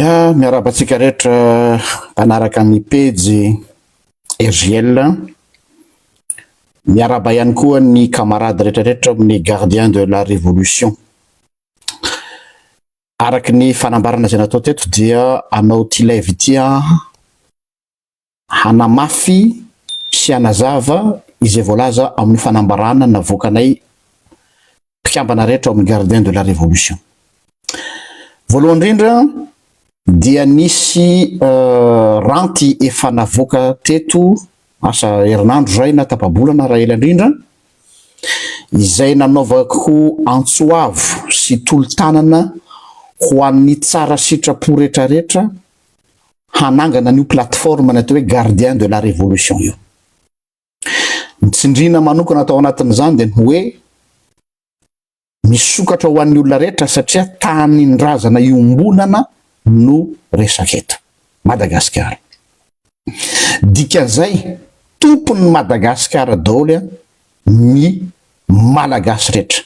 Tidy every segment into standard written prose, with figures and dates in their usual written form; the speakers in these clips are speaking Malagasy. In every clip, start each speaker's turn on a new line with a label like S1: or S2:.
S1: Ya miarabantsika rehetra mpanaraka ny pejy RGL, miaraba ihany koa ny camarade rehetrarehetra amin'ny gardien de la révolution. Araky ny fanambarana izay natao teto dia anao ty live ity hanamafy sy hanazava izay voalaza amin'ny fanambarana navoakanay mpikambana rehetra amin'ny gardien de la révolution. Voalohany indrindra dia nisy ranty efa navoaka teto asa herinandro zay na tapabolana raha ela indrindra, izay nanaovako antsoavo sy tolo-tanana ho an'ny tsara sitrapo rehetrarehetra hanangana ny plateforme natao hoe gardien de la révolution io. Ny tsindrina manokana atao anatin'izany dia hoe misokatra ho an'ny olona rehetra satria tanin-drazana iombonana no resaketo Madagasikara. Dikan'izay tompon'ny Madagasikara daholo ny malagasy rehetra,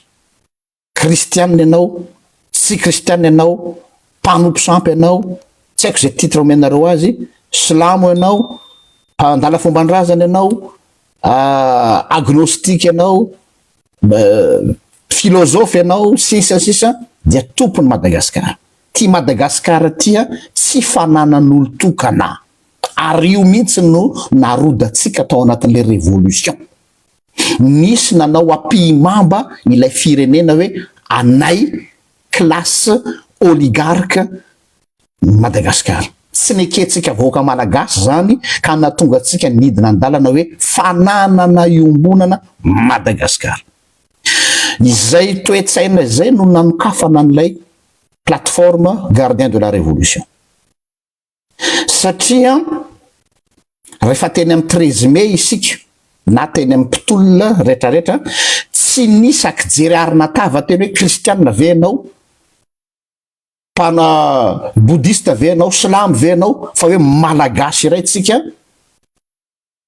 S1: kristianina ianao, tsy kristianina ianao, mpanompo sampy ianao, tsy haiko zay titre omenareo azy, silamo ianao, mpandala fomban-drazana ianao, agnostique ianao, philosophe ianao, sisa dia tompon'ny Madagasikara. Ty Madagasikara tia tsy fananan'olo tokana, ary io mihitsy no narodantsika tao anatin'le révolution. Nisy nanao ampimamba ilay firenena hoe anay classe oligarque Madagasikara. Tsy neketsika voaka malagasy zany ka natonga atsika nidina andalana hoe fananana iombonana Madagasikara. Izay toetsaina izay no nanokafana an'ilay plateforme gardien de la révolution. Satria rehefa teny amin'ny 13 mai isika na teny amin'ny mpitolona rehetrarehetra tsy nisy akijery arina tava teny hoe kristianina ve ianao, pana boudiste ve ianao, silamo ve ianao, fa hoe malagasy iray tsika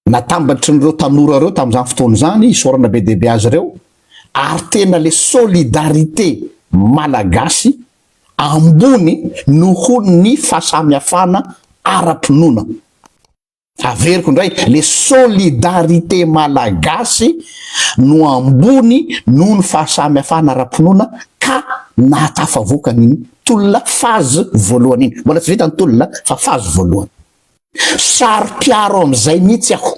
S1: natambatry n'ireo tanora reo tamin'izany fotoana zany isorana be deaibe azy ireo, ary tena le solidarité malagasy ambony noho ny fahasamihafana ara-pinoana. Averiko indray, le solidarité malagasy no ambony noho ny fahasamihafana ara-pinoana ka nahatafavoaka ny tolona fazy voalohany iny. Mbola tsy vita ny tolona fa fazy voalohany. Sary-piaro amin'izay mihitsy aho.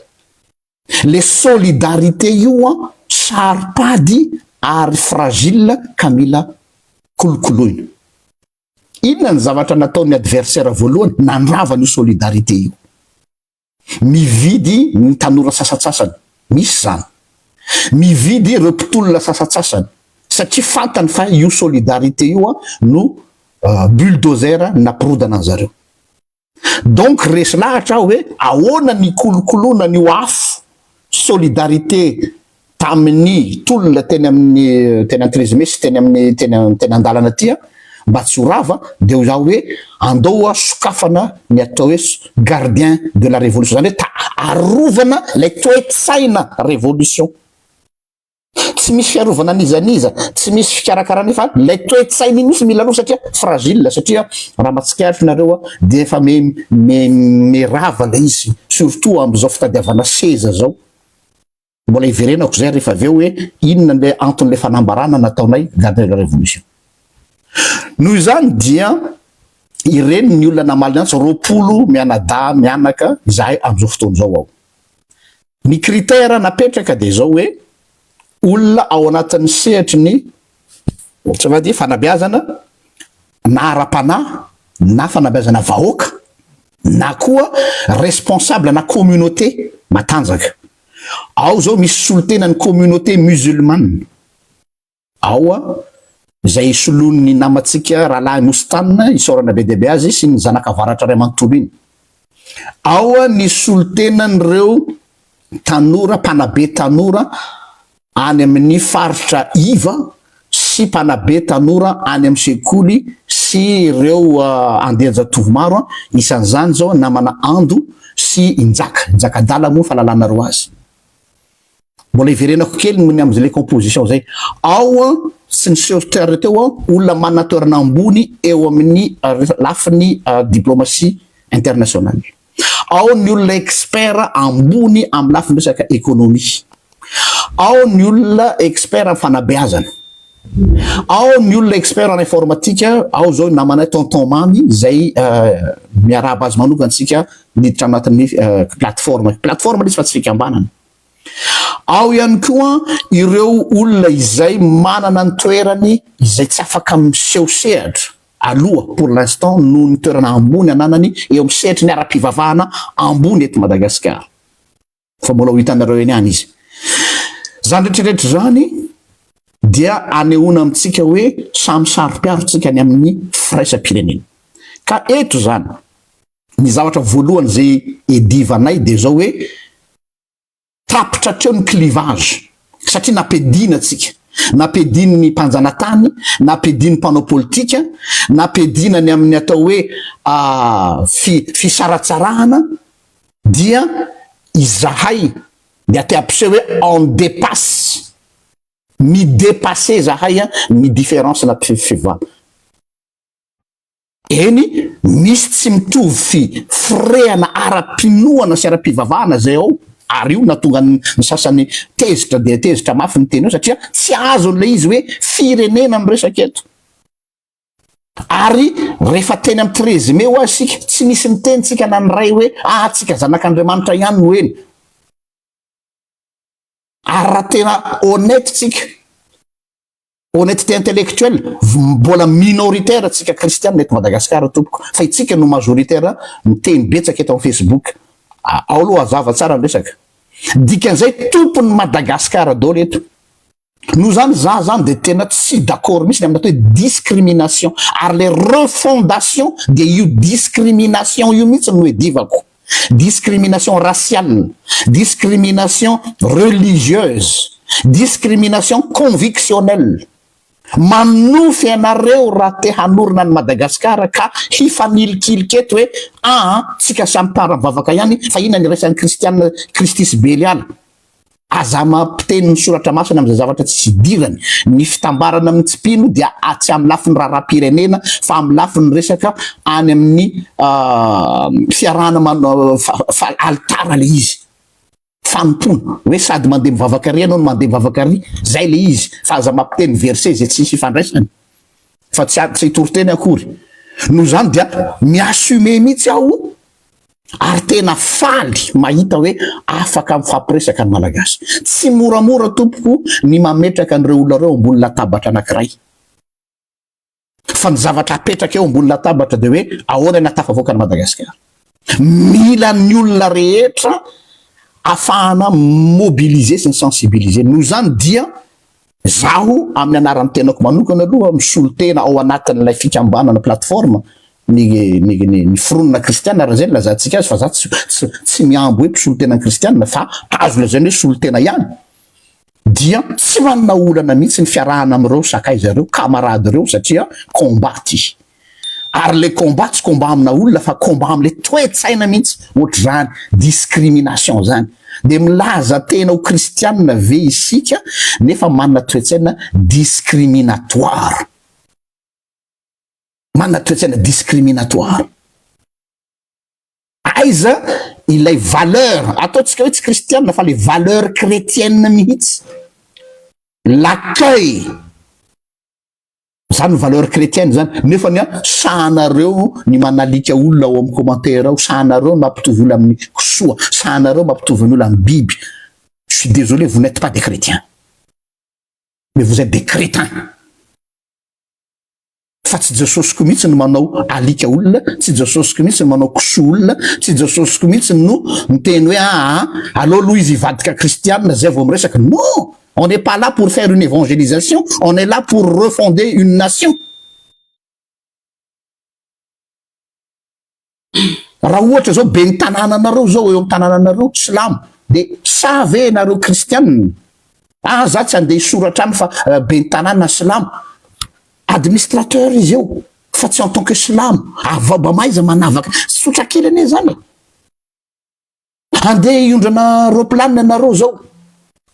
S1: Le solidarité io sary-pady ary fragile ka mila kolokoloina. Inona ny zavatra nataon'ny adversaire voalohany nandrava ny solidarité io? Mividy ny tanora sasatsasany, misy zany. Mividy ireo mpitolona sasatsasany, satria fantany fa io solidarité io no bulldozer nampirodana an'zareo. Donc resy lahatra hoe ahoana ny kolokoloana ny afo solidarité tamin'ny tolona teny amin'ny 13 mai sy teny andalana tia mba tsy ho rava, dia ho zaho hoe andao sokafana ny atao hoe gardien de la révolution, zany hoe arovana lay toe-tsaina révolution. Tsy misy fiarovana nizaniza, tsy misy fikarakarana fa lay toe-tsaina iny misy mila rova satria fragile, satria raha matsikaritra nareo dia efa merava le izy, surtout amin'izao fitadiavana seza zao. Mbola iverenako zay rehefa aveo hoe inona le anton'le fanambarana nataonay gardien de la révolution. Noho izany dia ireny ny olona namaly antsy roapolo mianaka izahay amin'izao fotoana zao ao. Ny critère napetraka dia zao hoe olona ao anatin'ny sehatry ny tsy vady fanabeazana na ara-panahy na fanabeazana vahoaka na koa responsable na communauté matanjaka. Ao zao misy solotenany communauté musulmane, ao izay solon'ny namatsika rahalahy Mostanina isorana be deaibe azy sy ny zanakavaratra ray manontolo iny. Ao ny solotenan'ireo tanora, mpanabe tanora any amin'ny faritra iva sy mpanabe tanora any amin'ny sekoly sy ireo andian-jatovo maro, isan'izany zao namana Ando sy Injaka-dala moa fahalalana reo azy. mbola iverenako kely ny am'zay le composition zay ao sy ny sauteur teo olona manana toerana ambony eo amin'ny lafiny diplomatie internationale ao ny olona expert ambony amin'ny lafiny resaka économie ao ny olona expert amin'ny fanabeazana ao ny olona expert en informatique ao zao namanay tonton mamy zay miaraba azy manokana antsika miditra anatin'ny plateforme izy fa tsy fikambanana ao ihany koa ireo olona izay manana ny toerany izay tsy afaka misehosehatra aloha pour l'instant no ny toerana ambony ananany eo misehatra ny ara-pivavahana ambony eto Madagasikara fa mbola ho hitanareo eny any izy zany rehetrarehetra zany dia anehoana amintsika hoe samy saro-piarotsika ny amin'ny firaisam-pirenena ka eto zany ny zavatra voalohany zay edivanay de zao hoe tapitra treo ny clivage satria nampedina atsika nampediny ny mpanjanatany nampediny mpanao politika nampedina ny amin'ny atao hoe fisaratsarahana dia izahay de aty ampiseho hoe on dépasse midépasser zahay ny différence na fivavahana eny misy tsy mitovy firehana ara-pinoana sy ara-pivavahana zay ao ary io natonga ny sasany tezitra de tezitra mafy ny teny io satria tsy azon'le izy hoe firenena miresaka eto ary rehefa teny amin'ny trésime ho asika tsy misy ny tenitsika na ny ray hoe tsika zanak'Andriamanitra ihany no eny ary raha tena honnête tsika honnêteté intellectuelle mbola minoritaire tsika kristiana eto Madagasikara tompoko fa itsika no majoritaire miteny betsaka eto amin'ny Facebook ao aloha azava tsara ny resaka dikan'izay tompony Madagasikara daholo eto no zany zany de tena tsy d'accord misy ny amin'ny atao hoe discrimination ary le refondation de io discrimination io mihitsy no edivako discrimination raciale discrimination religieuse discrimination convictionnelle manofy ianareo raha te hanorina ny Madagasikara ka hifanilikiliko hoe tsika samy mivavaka ihany fa ina ny resan'ny kristiana Christus Belial aza mampiteny ny soratra masina am'izay zavatra tsy idirany ny fitambarana amin'ny tsipino dia tsy amin'ny lafiny raharam-pirenena fa amin'ny lafiny resaka any amin'ny fiarahana altara le izy fanompona hoe sady mandeha mivavaka ary anao no mandeha mivavaka ary zay le izy fa aza mampiteny verset zay tsisy ifandraisany fa tsy hitory-teny akory no zany dia miassume mihitsy aho ary tena faly mahita hoe afaka mifampiresaka ny malagasy tsy moramora tompoko ny mametraka an'ireo olona reo ambony latabatra anankiray fa ny zavatra apetraka eo ambony latabatra de hoe ahoana ny atafavoaka ny Madagasikara mila ny olona rehetra afahana mobiliser sy ny sensibiliser no zany dia zaho amin'ny anaran'ny tenako manokana aloha misolo tena ao anatin'ilay fikambanana plateforme ny fronina kristiana raha zay lazantsika azy fa za tsy miambo hoe mpisolo tena kristiana fa azo lazany hoe solo tena ihany dia tsy manana olana mihitsy ny fiarahana am'ireo sakay zareo camarade reo satria combat ty ary le combat tsy combat amina olona fa combat am'le toe-tsaina mihitsy ohatra zany discrimination zany de milaza tena ho kristianina ve isika nefa manana toe-tsaina discriminatoire manana toe-tsaina discriminatoire aiza ilay valeur ataotsika hoe tsy kristianina fa le valeur chrétienne mihitsy l'accueil zany valeur chrétienne zany nefa ny sahanareo ny manalika olona ao amin'ny commentaire ao sahanareo mampitovy olona amin'ny soa sahanareo mampitovy ny olona amin'ny biby je suis désolé vous n'êtes pas des chrétiens mais vous êtes des crétins fa tsy Jesosiko mihitsy no manao alika olona tsy Jesosiko mihitsy no manao koso olona tsy Jesosiko mihitsy no miteny hoe allô Louise ivadika kristianina zay vao miresaka non on n'est pas là pour faire une évangélisation on est là pour refonder une nation raha ohatra zao be ny tanànanareo zao eo amin'ny tanànanareo silamo de save nareo kristianina za tsy andeha hisoratra any fa be ny tanàna silamo administrateur izy eo fa tsy en tant que silamo avabamaiza manavaka sotra kely ane zany andeha iondrana roplanina nareo zao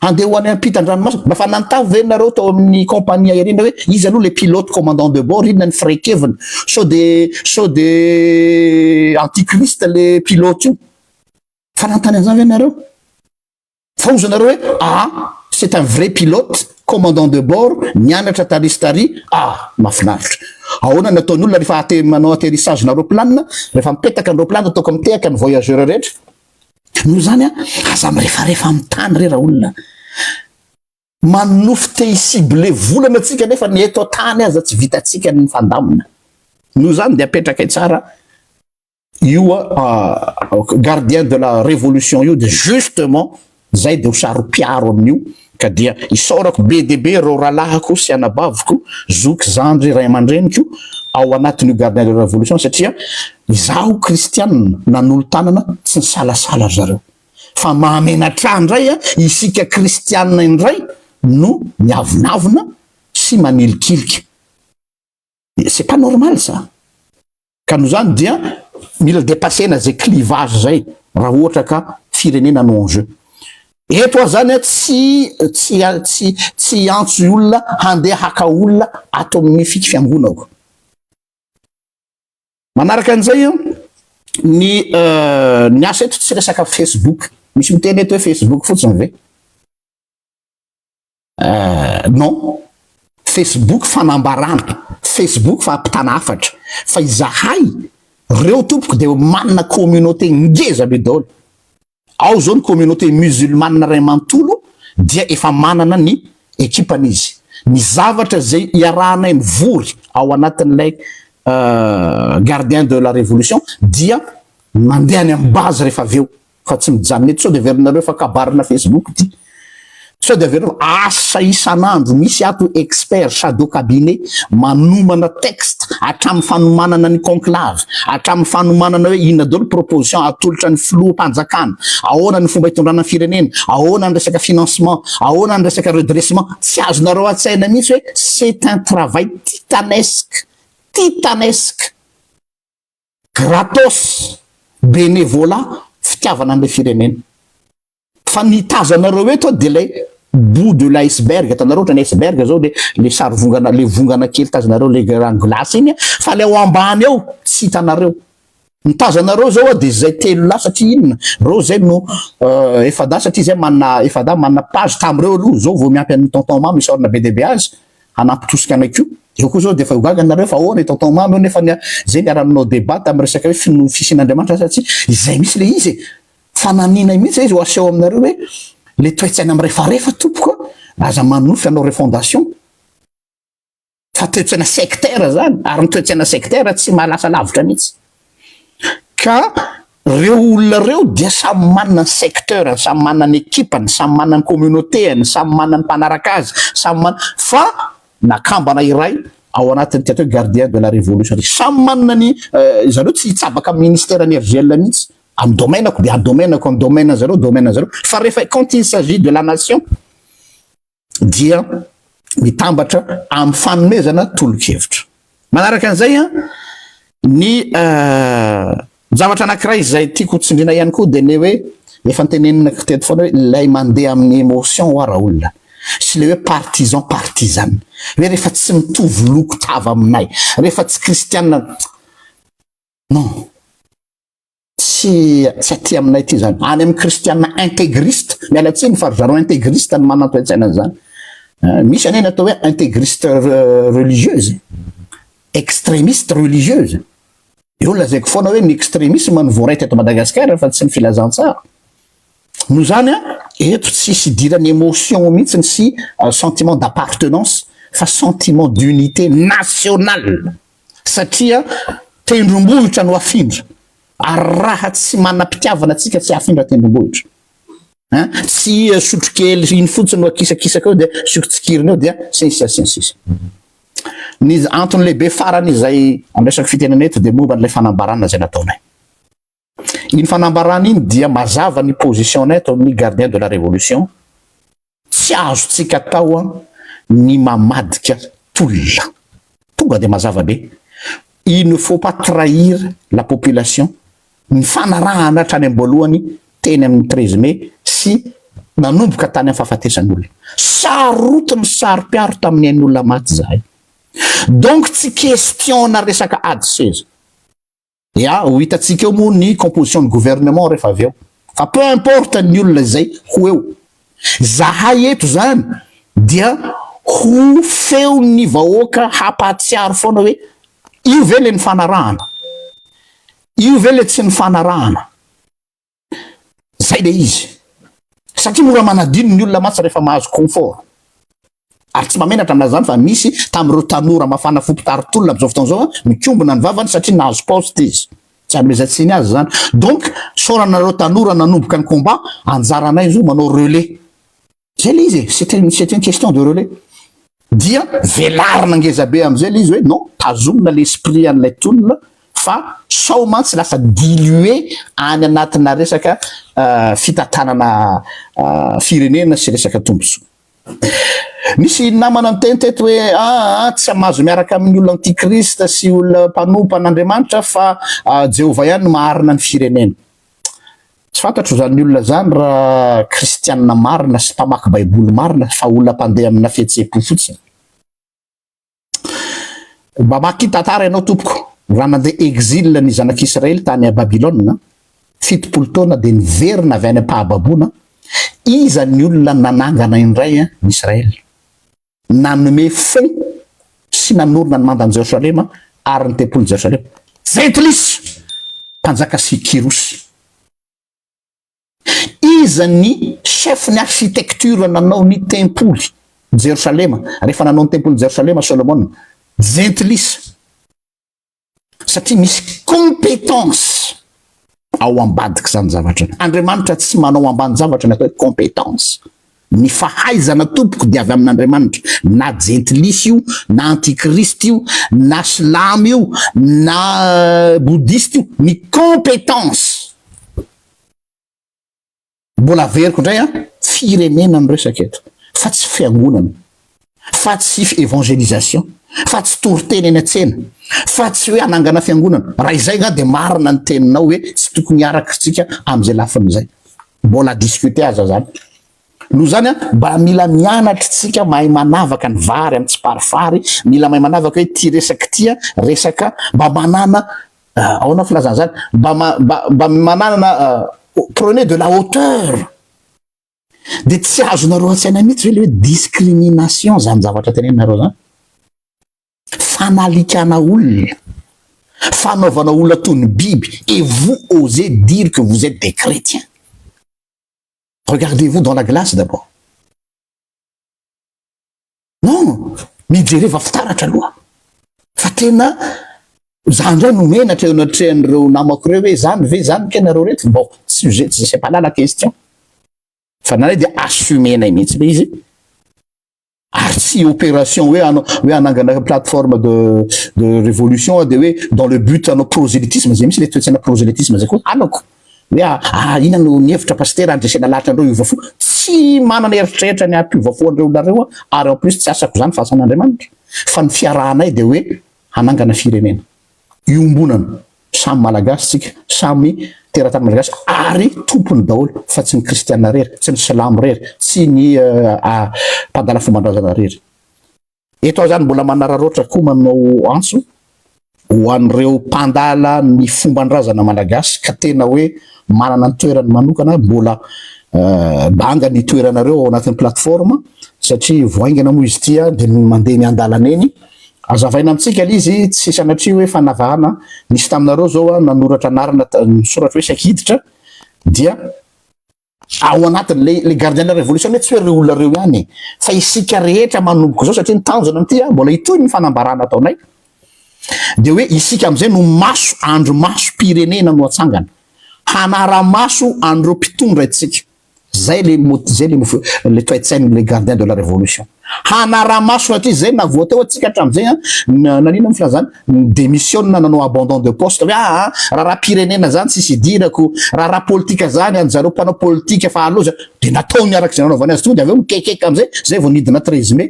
S1: andeha ho any ampitan-dranomasina mba fa nantavy ve nareo tao amin'ny compagnie aérienne hoe izy aloha le pilote commandant de bord inona ny firaikeviny so de antichriste le pilote io fa nantany an'izany ve nareo fa ozy nareo hoe c'est un vrai pilote commandant de bord nianatra taristary mahafinaritra ahoana nataon'olona rehefa manao atterrissage na roplanina rehefa mipetaka ny roplanina ataoko mitehaka ny voyageur rehetra no zany aza mirefarefa amin'ny tany re raha olona manofy te hicible volana atsika nefa ny eto tany aza tsy vitatsika ny fandamina no zany de apetraka tsara io gardien de la révolution io de justement zay de ho saro-piaro amin'io ka dia isaorako be de be reo rahalahako sy anabaviko zoky zandry ray aman-dreniko ao anatin'io gardien de la révolution satria izaho kristianina nanolo tanana tsy ny salasala zareo fa mahamenatra ndray isika kristianina indray no miavonavona sy manilikilika c'est pas normal ça ka no zany dia mila dépassena zay clivage zay raha ohatra ka firenena no enjeu eto zany tsy antso olona handeha haka olona ato amin'ny fiky fiangonako manaraka an'izay ny asa eto tsy resaka Facebook misy miteny eto hoe Facebook fotsiny ve non Facebook fanambarana Facebook fa ampitana afatra fa izahay reo tompoko de manana communauté ngeza be daholo ao zao ny communauté musulmane ray mantolo dia efa manana ny ekipan'izy ny zavatra zay iarahanay mivory ao anatin'ilay gardien de la révolution dia mandeha any amin'ny base rehefa aveo fa tsy mijanona eto sao de verinareo fa kabarina Facebook ty sao de verinareo asa isanandro misy ato expert shadow cabinet manomana texte hatramin'ny fanomanana ny conclave hatramin'ny fanomanana hoe inona daholo proposition atolotra ny filoham-panjakana ahoana ny fomba hitondrana firenena ahoana ny resaka financement ahoana ny resaka redressement tsy azonareo an-tsaina mihitsy hoe c'est un travail titanesque gratos bénévolat fitiavana an'ilay firenena fa nitazanareo eto de lay bout de l'iceberg atanareo ohatra ny iceberg zao de le sary vongana le vongana kely tazanareo le rano glace iny fa le ao ambany ao tsy hitanareo nitazanareo zao de zay telo la satria inona reo zay no efada satria zay manana efada manana page tamreo aloha zao vao miampy amin'ny tonton mamy misy orina be de be azy hanampitosika anakio eo koa zao de fa hogaganareo fa ahoana tonton mamy eo nefa zay niaraninao débat tamin'ny resaka hoe fisin'Andriamanitra satria izay misy le izy fananina mihitsy izy ho aseho aminareo hoe le toetsaina amin'ny refarefa tompoko aza manofy anao refondation fa toetsaina sectaire zany ary ny toetsaina sectaire tsy mahalasa lavitra mihitsy ka reo olona reo dia samy manana ny secteur samy manana ny ekipany samy manana ny communautény samy manana ny mpanaraka azy samy manana fa nakambana iray ao anatin'ny tiato hoe gardien de la révolution samy manana ny zareo tsy hitsabaka amin'ny ministère énergiel mihitsy amin'ny domainako de domainako amin'ny domaine zareo fa rehefa quand il s'agit de la nation dia mitambatra amin'ny fanomezana tolo-kevitra manaraka an'izay ny zavatra anankiray izay tiako tsindrina ihany koa de le hoe efa ntenenina teto foana hoe lay mandeha amin'ny émotion ho ara olona sy le hoe partisane hoe rehefa tsy mitovy loko tava aminay rehefa tsy kristianina non tsy aty aminay ty zany any amin'ny kristianina intégriste miala tsiny fa zareo intégriste ny manana toetsaina zany misy aneny atao hoe intégriste religieuse extrémiste religieuse eo lazaiko foana hoe ny extrémisme ny voaray teto Madagasikara fa tsy ny filazantsara no zany eto tsisy idirany émotion mihitsy sy sentiment d'appartenance fa sentiment d'unité nationale satria tendrombohitra no afindra ary raha tsy manam-pitiavana atsika tsy afindra tendrombohitra tsy sotrokely iny fotsiny no akisakisaka eo de sokotsikirina eo dia sensisy ny antony lehibe farany izay amresaky fitenena eto de momba n'ilay fanambarana zay nataonay iny fanambarana iny dia mazava ny position eto amin'ny gardien de la révolution tsy azotsika atao ny mamadika tolona tonga de mazava be il ne faut pas trahir la population ny fanarahana hatrany amboalohany teny amin'ny 13 mai sy nanomboka tany amin'ny fahafatesan'olona sarotiny saro-piaro tamin'ny ain'olona maty zahay donc tsy questionna resaka ady seza ya ho hitantsika eo moa ny composition de gouvernement rehefa avy eo fa peu importe ny olona zay ho eo zahay eto zany dia ho feo ny vahoaka hampatsiaro foana hoe io ve le ny fanarahana io ve le tsy ny fanarahana zay le izy satria mora manadino ny olona matsy rehefa mahazo confort ary tsy mamenatra amin'izany fa misy tamin'ireo tanora mafana fompitarotolona am'izao fotoana zao mikombona ny vavany satria nahazo poste izy tsy anomezantsiny azy zany donc soranareo tanora nanomboka ny combat anjaranay zo manao relais zay le izy c'était une question de relais dia velarina ngezabe am'izay le izy hoe non tazomina l'esprit an'ilay tolona fa sao mantsy lasa dilué any anatina resaka fitantanana firenena sy resaka tombosoa misy namana miteny teto hoe tsy mahazo miaraka amin'ny olona antikrista sy olona mpanompan'Andriamanitra fa Jehova ihany no maharina ny firenena tsy fantatro zany olona zany raha kristianina marina sy mpamaky baiboly marina fa olona mpandeha amina fihetsepo fotsiny mba maky tantara ianao tompoko raha nandeha exil ny zanak'Israely tany a Babilôna 70 taona de niverina avy any am-pahababona iza ny olona nanangana indray ny Israely nanome fo sy nanorona ny mandany Jerosalema ary ny tempoly Jerosalema Zentlis mpanjaka Sikirosy iza ny chef ny architecture nanao ny tempoly Jerosalema rehefa nanao ny tempoly Jerosalema Solomon Zentlis satria misy compétence ao ambadiky zany zavatra Andriamanitra tsy manao ambany zavatra ny atao hoe compétence ny fahaizana tompoko dia avy amin'Andriamanitra na Zentlis io na antikrist io na silamy io na bouddhiste io ny compétence mbola veriko indray firenena no resaka eto fa tsy fiangonana fa tsy évangélisation fa tsy toroteny eny an-tsena fa tsy hoe anangana fiangonana raha izay nga de marina ny teninao hoe tsy tokony arakatsika am'izay lafin'izay mbola discuter aza zany no zany mba mila mianatra tsika mahay manavaka ny vary amin'ny tsiparifary mila mahay manavaka hoe ty resaka tia resaka mba manana aona filazana zany mba manana prenez de la hauteur de tsy azonareo an-tsaina mihitsy hoe le hoe discrimination zany zavatra teneninareo zany fanalikana olona fanaovana olona toy ny biby et vous osez dire que vous êtes des chrétiens. Regardez-vous dans la glace d'abord. Non, mijereva fitaratra aloha fa tena zany ndray no menatra eo anatrehan'ireo namako reo hoe zany ve zany kenareo reto bon sujet c'est pas là la question fa nanay dia assumenay mihitsy le izy ary tsy opération hoe anangana plateforme de révolution de hoe dans le but anao prosélytisme zay misy le toetsana prosélytisme zay koa anako hoe ina no nievitra pasteur andresena lahatra andreo iova fo tsy manana eritreritra ny ampiova fo andreo nareo ary en plus tsy asako zany fahasan'Andriamanitra fa ny fiarahanay de hoe hanangana firenena iombonana samy malagasy tsika samy teratany malagasy ary tompony daholo fa tsy ny kristiana rery tsy ny silamo rery tsy ny mpadala fomban-drazana rery eto zany mbola manararoatra koa manao antso ho an'ireo mpandala ny fomban-drazana malagasy ka tena hoe manana ny toerany manokana mbola banga ny toeranareo ao anatin'ny plateforme satria voaingana moa izy tia de mandeha miandalana eny azavaina amitsika lizy tsy sanatria hoe fanavahana nisy taminareo zao nanoratra anarana misoratra hoe sakiditra dia ao anatin'ny le gardien de la révolution tsy hoe reo olona reo ihany fa isika rehetra manomboka zao satria ny tanjona amity mbola hitoy ny fanambarana ataonay de hoe isika am'izay no maso andro maso pirenena no atsangana hanara-maso andro mpitondra itsika zay le toetsainy le gardien de la révolution hanara-maso aty zay na voateo atsika hatram'izay nanina mifilazany démissionna nanao abandon de poste hoe raha pirenena zany tsisy idirako raha politika zany anjareo mpanao politika fa aloza de natao miaraka zay nanaovany azy to de aveo mikekeka am'izay zay vao nidina 13 mai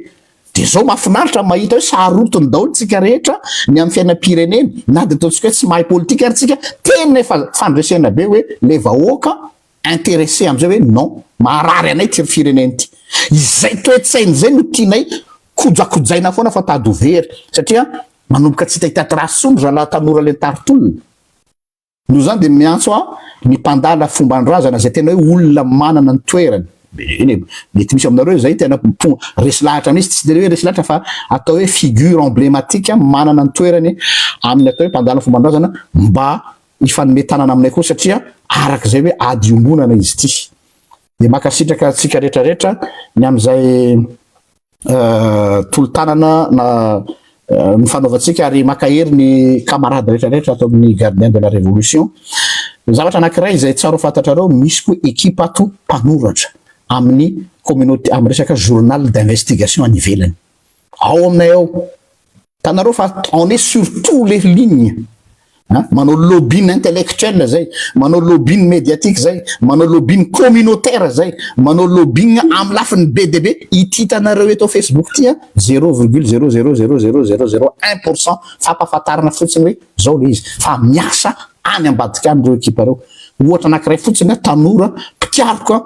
S1: de zao mahafinaritra mahita hoe sarotony daholo tsika rehetra ny amin'ny fiainam-pirenena na de ataontsika hoe tsy mahay politika ary tsika tena efa fandresena be hoe le vahoaka intéressé am'izay hoe non maharary anay ty fireneny ty izay toetsainy zay no tianay kojakojaina foana fa tady very satria manomboka tsy hitahitaty rasony raha laha tanora le taritolona no zany de miantso ny mpandala fomban-drazana zay tena hoe olona manana ny toerany mety misy aminareo zay tena resy lahatra amin'izy tsy de hoe resy lahatra fa atao hoe figure emblématique manana ny toerany amin'ny atao hoe mpandala fomban-drazana mba ifanometanana aminay koa satria arak'izay hoe ady ombonana izy ty de makasitraka atsika rehetrarehetra ny am'izay tolo-tanana na ny fanaovantsika ary makahery ny camarade rehetrarehetra atao amin'ny gardien de la révolution zavatra anankiray izay tsara ho fantatrareo misy koa ekipa ato mpanoratra amin'ny communauté amin'ny resaka journal d'investigation any ivelany ao aminay ao tanareo fa on est sur tous les lignes manao lobbying intellectuel zay manao lobbying médiatique zay manao lobbying communautaire zay manao lobbying amin'ny lafiny be de be ity tanareo eto Facebook ty 0,0000001% fampafatarana fotsiny hoe zao le izy fa miasa any ambadika any reo ekipa reo ohatra anankiray fotsiny tanora mpikaroka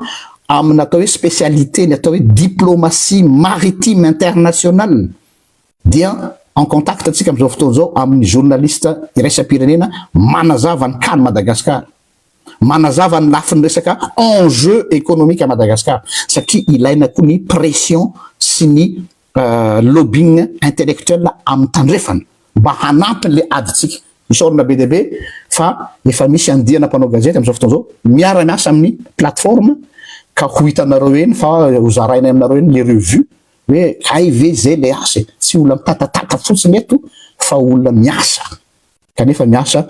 S1: amin'ny atao hoe spécialité ny atao hoe diplomatie maritime internationale dia en contact atsika am'izao fotoana zao amin'ny journaliste iraisam-pirenena manazava ny kany Madagasikara manazava ny lafiny resaka enjeu économique à Madagascar satria ilaina koa ny pression sy ny lobbying intellectuel amin'ny tandrefana mba hanampy le aditsika isorina be deabe fa efa misy andiana mpanao gazety am'izao fotoana zao miara-miasa amin'ny plateforme ka ho hitanareo eny fa hozaraina aminareo eny le revue hoe aive zay le asa tsy olona mitatatata fotsiny eto fa olona miasa kanefa miasa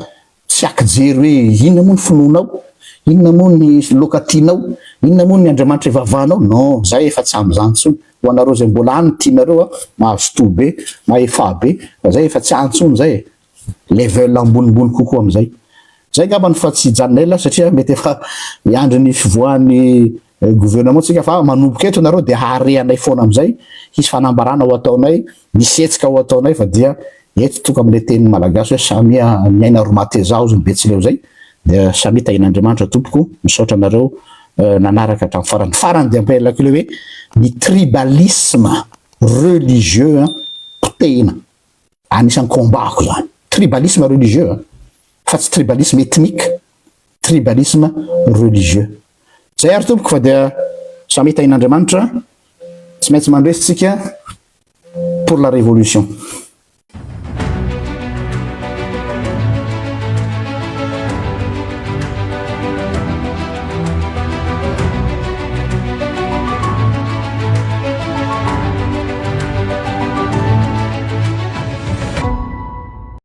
S1: tsy akijery hoe inona moa ny finoanao inona moa ny lokatianao inona moa ny andriamanitra ivavahanao non zay efa tsy am'izany tsony ho anareo zay mbola any tianareo mahazo to be mahefa be fa zay efa tsy antsony zay level ambonimbony kokoa am'izay zay ngambany fa tsy janonela satria mety efa miandry ny fivoahan'ny gouvernement tsika fa manomboka eto nareo de hareanay foana am'izay hisy fanambarana ho ataonay misetsika ho ataonay fa dia eto toka am'le teny malagasy hoe samia miaina romatezao zo Betsileo zay de samy tahin'Andriamanitra tompoko misaotra anareo nanaraka hatramin'ny farany de ampelako le hoe ny tribalisme religieux potehina anisan'ny kombako zany tribalisme religieux fa tsy tribalisme ethnique tribalisme religieux zay ary tompoko fa dia samy tahin'Andriamanitra tsy maintsy mandresitsika pour la révolution